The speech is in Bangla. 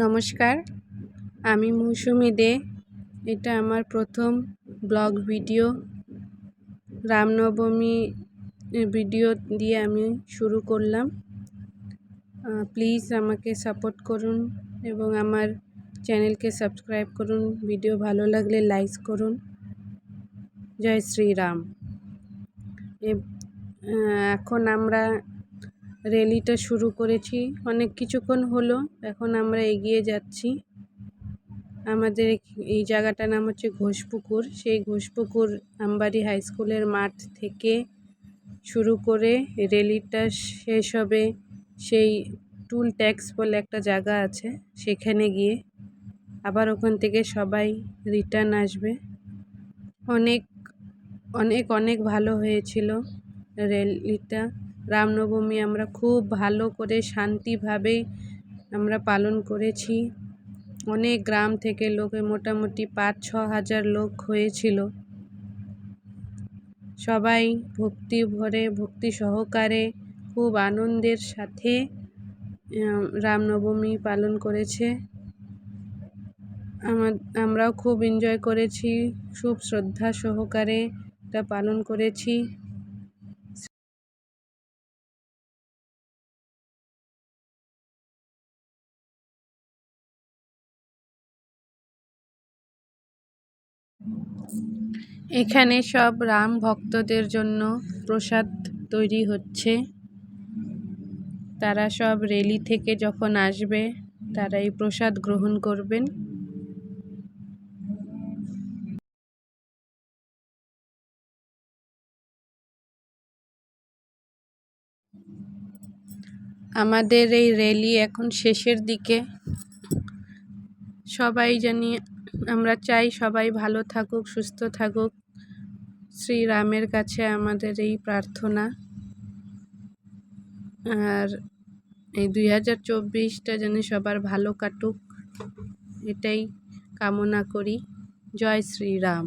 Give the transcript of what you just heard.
নমস্কার, আমি মৌসুমি দে। এটা আমার প্রথম ব্লগ ভিডিও। রামনবমী ভিডিও দিয়ে আমি শুরু করলাম। প্লিজ আমাকে সাপোর্ট করুন এবং আমার চ্যানেলকে সাবস্ক্রাইব করুন। ভিডিও ভালো লাগলে লাইক করুন। জয় শ্রীরাম। এখন আমরা র্যালিটা শুরু করেছি, অনেক কিছুক্ষণ হলো। এখন আমরা এগিয়ে যাচ্ছি। আমাদের এই জায়গাটার নাম হচ্ছে ঘোষপুকুর। সেই ঘোষপুকুর আমবাড়ি হাই স্কুলের মাঠ থেকে শুরু করে র্যালিটা শেষ হবে সেই টুল ট্যাক্স বলে একটা জায়গা আছে, সেখানে গিয়ে আবার ওখান থেকে সবাই রিটার্ন আসবে। অনেক অনেক অনেক ভালো হয়েছিল র্যালিটা। রামনবমী আমরা খুব ভালো করে শান্তিভাবে আমরা পালন করেছি। অনেক গ্রাম থেকে লোকে, মোটামুটি ৫-৬ হাজার লোক হয়েছিল। সবাই ভক্তি ভরে, ভক্তি সহকারে, খুব আনন্দের সাথে রামনবমী পালন করেছে। আমরাও খুব এনজয় করেছি, খুব শ্রদ্ধা সহকারে এটা পালন করেছি। এখানে সব রাম ভক্তদের জন্য প্রসাদ তৈরি হচ্ছে। তারা সব র্যালি থেকে যখন আসবে তারা এই প্রসাদ গ্রহণ করবেন। আমাদের এই র্যালি এখন শেষের দিকে। সবাই জানি, আমরা চাই সবাই ভালো থাকুক, সুস্থ থাকুক। শ্রীরামের কাছে আমাদের এই প্রার্থনা। আর এই 2024টা যেন সবার ভালো কাটুক, এটাই কামনা করি। জয় শ্রীরাম।